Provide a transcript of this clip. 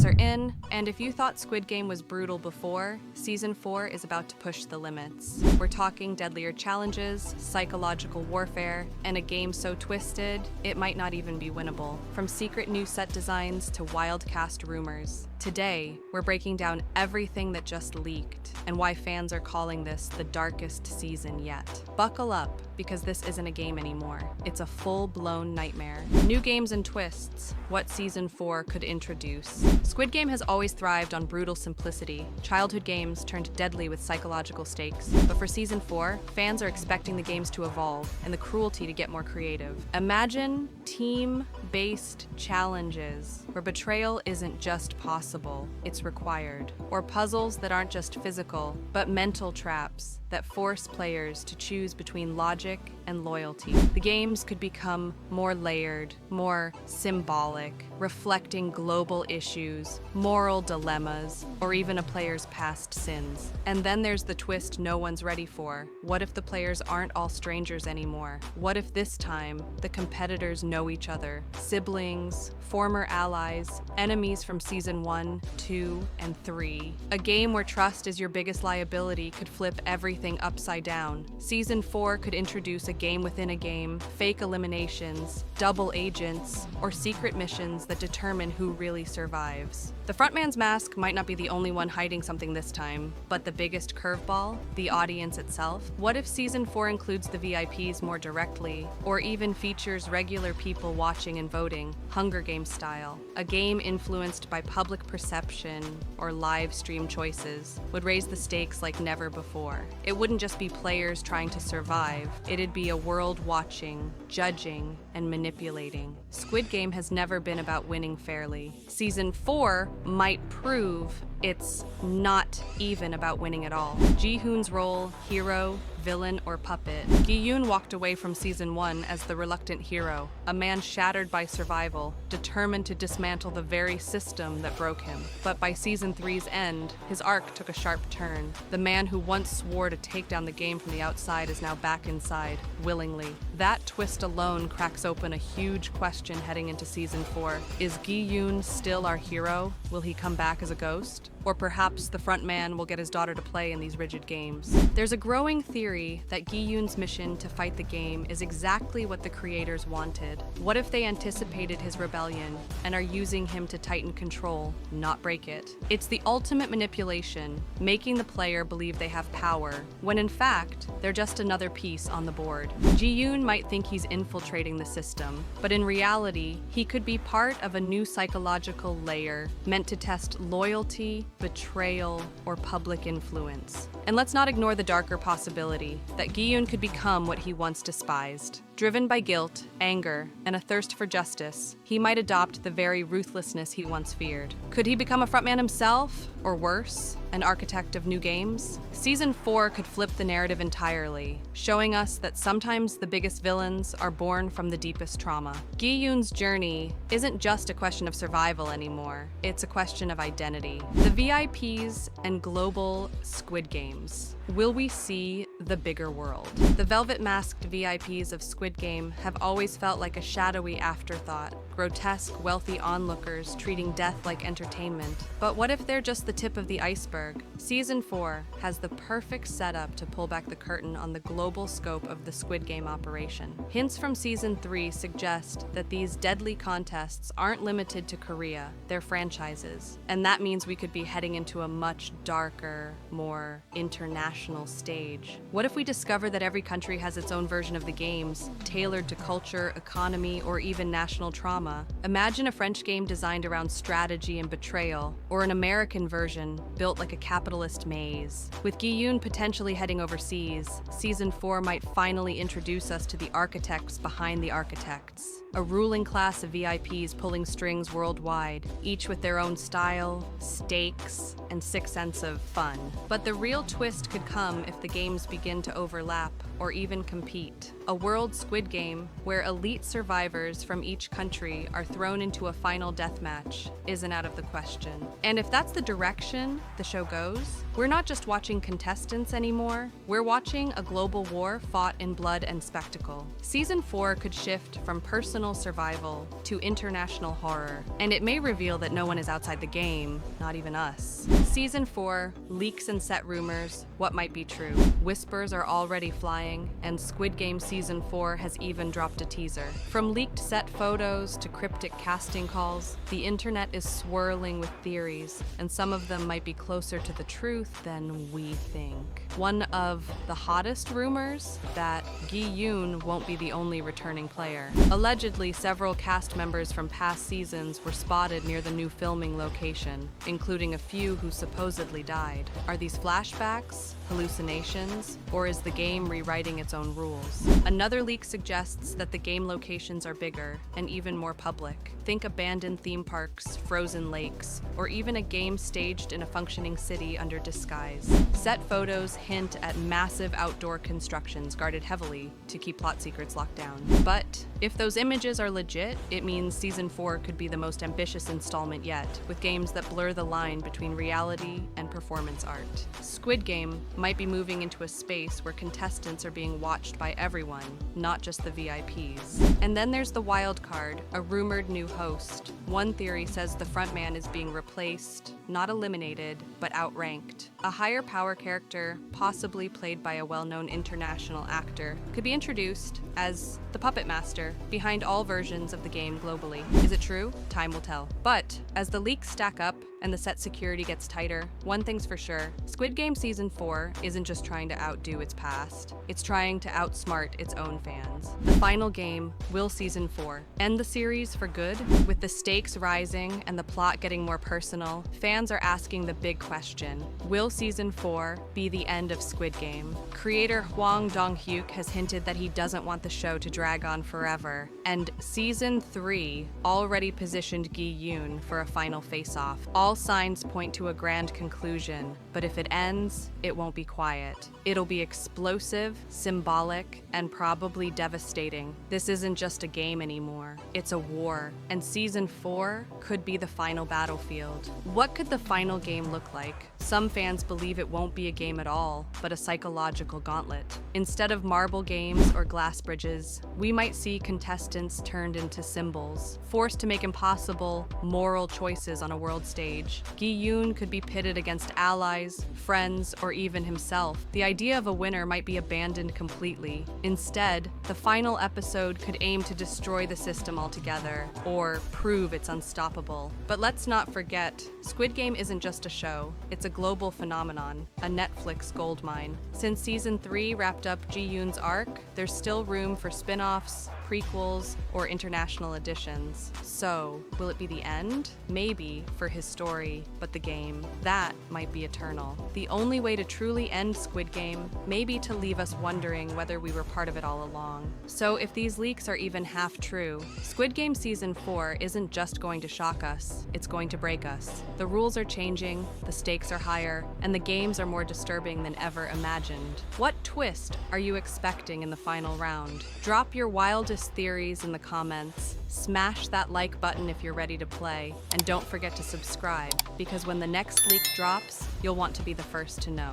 are in, and if you thought Squid Game was brutal before, Season 4 is about to push the limits. We're talking deadlier challenges, psychological warfare, and a game so twisted, it might not even be winnable. From secret new set designs to wild cast rumors. Today, we're breaking down everything that just leaked, and why fans are calling this the darkest season yet. Buckle up, because this isn't a game anymore. It's a full-blown nightmare. New games and twists, what Season 4 could introduce. Squid Game has always thrived on brutal simplicity. Childhood games turned deadly with psychological stakes. But for Season 4, fans are expecting the games to evolve and the cruelty to get more creative. Imagine team-based challenges where betrayal isn't just possible, it's required. Or puzzles that aren't just physical, but mental traps that force players to choose between logic and loyalty. The games could become more layered, more symbolic, reflecting global issues, moral dilemmas, or even a player's past sins. And then there's the twist no one's ready for. What if the players aren't all strangers anymore? What if this time the competitors know each other? Siblings, former allies, enemies from Season 1, 2, and 3. A game where trust is your biggest liability could flip everything upside down. Season 4 could introduce a game within a game, fake eliminations, double agents, or secret missions that determine who really survives. The frontman's mask might not be the only one hiding something this time, but the biggest curveball, the audience itself. What if Season 4 includes the VIPs more directly, or even features regular people watching and voting, Hunger Games style? A game influenced by public perception or live stream choices would raise the stakes like never before. It wouldn't just be players trying to survive, it'd be a world watching, judging, and manipulating. Squid Game has never been about winning fairly. Season 4 might prove it's not even about winning at all. Gi-Hun's role, hero, villain, or puppet. Gi-Hun walked away from Season 1 as the reluctant hero, a man shattered by survival, determined to dismantle the very system that broke him. But by Season 3's end, his arc took a sharp turn. The man who once swore to take down the game from the outside is now back inside, willingly. That twist alone cracks open a huge question heading into Season 4. Is Gi-Hun still our hero? Will he come back as a ghost? Or perhaps the front man will get his daughter to play in these rigid games. There's a growing theory that Gi-Hun's mission to fight the game is exactly what the creators wanted. What if they anticipated his rebellion and are using him to tighten control, not break it? It's the ultimate manipulation, making the player believe they have power, when in fact, they're just another piece on the board. Gi-Hun might think he's infiltrating the system, but in reality, he could be part of a new psychological layer meant to test loyalty, betrayal, or public influence. And let's not ignore the darker possibility that Gi-Hun could become what he once despised. Driven by guilt, anger, and a thirst for justice, he might adopt the very ruthlessness he once feared. Could he become a frontman himself? Or worse, an architect of new games? Season 4 could flip the narrative entirely, showing us that sometimes the biggest villains are born from the deepest trauma. Gi-Hun's journey isn't just a question of survival anymore, it's a question of identity. The VIPs and global Squid Games. Will we see the bigger world? The velvet-masked VIPs of Squid Game have always felt like a shadowy afterthought, grotesque, wealthy onlookers treating death like entertainment. But what if they're just the tip of the iceberg? Season 4 has the perfect setup to pull back the curtain on the global scope of the Squid Game operation. Hints from Season 3 suggest that these deadly contests aren't limited to Korea, they're franchises. And that means we could be heading into a much darker, more international stage. What if we discover that every country has its own version of the games, tailored to culture, economy, or even national trauma? Imagine a French game designed around strategy and betrayal, or an American version built like a capitalist maze. With Gi-Hun potentially heading overseas, Season 4 might finally introduce us to the architects behind the architects. A ruling class of VIPs pulling strings worldwide, each with their own style, stakes, and sixth sense of fun. But the real twist could come if the games begin to overlap or even compete. A world Squid Game where elite survivors from each country are thrown into a final deathmatch isn't out of the question. And if that's the direction the show goes, we're not just watching contestants anymore, we're watching a global war fought in blood and spectacle. Season 4 could shift from personal survival to international horror, and it may reveal that no one is outside the game, not even us. Season 4, leaks and set rumors, what might be true. Whispers are already flying, and Squid Game Season 4 has even dropped a teaser. From leaked set photos to cryptic casting calls, the internet is swirling with theories, and some of them might be closer to the truth than we think. One of the hottest rumors that Gi-Hun won't be the only returning player. Allegedly, several cast members from past seasons were spotted near the new filming location, including a few who supposedly died. Are these flashbacks, hallucinations, or is the game rewriting its own rules? Another leak suggests that the game locations are bigger and even more public. Think abandoned theme parks, frozen lakes, or even a game staged in a functioning city under disguise. Set photos hint at massive outdoor constructions guarded heavily to keep plot secrets locked down. But if those images are legit, it means Season 4 could be the most ambitious installment yet, with games that blur the line between reality and performance art. Squid Game might be moving into a space where contestants are being watched by everyone, not just the VIPs. And then there's the wild card, a rumored new host. One theory says the frontman is being replaced, not eliminated, but outranked. A higher power character, possibly played by a well-known international actor, could be introduced as the puppet master behind all versions of the game globally. Is it true? Time will tell. But as the leaks stack up and the set security gets tighter, one thing's for sure, Squid Game Season 4 isn't just trying to outdo its past, it's trying to outsmart its own fans. The final game, will Season 4 end the series for good? With the stakes rising and the plot getting more personal, fans are asking the big question, will Season 4 be the end of Squid Game? Creator Hwang Dong-hyuk has hinted that he doesn't want the show to drag on forever, and Season 3 already positioned Gi-Hun for a final face-off. All signs point to a grand conclusion, but if it ends, it won't be quiet. It'll be explosive, symbolic, and probably devastating. This isn't just a game anymore, it's a war, and Season 4 could be the final battlefield. What could the final game look like? Some fans believe it won't be a game at all, but a psychological gauntlet. Instead of marble games or glass bridges, we might see contestants turned into symbols, forced to make impossible, moral choices on a world stage. Gi-Hun could be pitted against allies, friends, or even himself. The idea of a winner might be abandoned completely. Instead, the final episode could aim to destroy the system altogether, or prove it's unstoppable. But let's not forget, Squid Game isn't just a show, it's a global phenomenon, a Netflix goldmine. Since Season 3 wrapped up Ji-Yoon's arc, there's still room for spin-offs, prequels, or international editions. So, will it be the end? Maybe, for his story, but the game, that might be eternal. The only way to truly end Squid Game may be to leave us wondering whether we were part of it all along. So if these leaks are even half true, Squid Game Season 4 isn't just going to shock us, it's going to break us. The rules are changing, the stakes are higher, and the games are more disturbing than ever imagined. What twist are you expecting in the final round? Drop your wildest theories in the comments, smash that like button if you're ready to play, and don't forget to subscribe, because when the next leak drops, you'll want to be the first to know.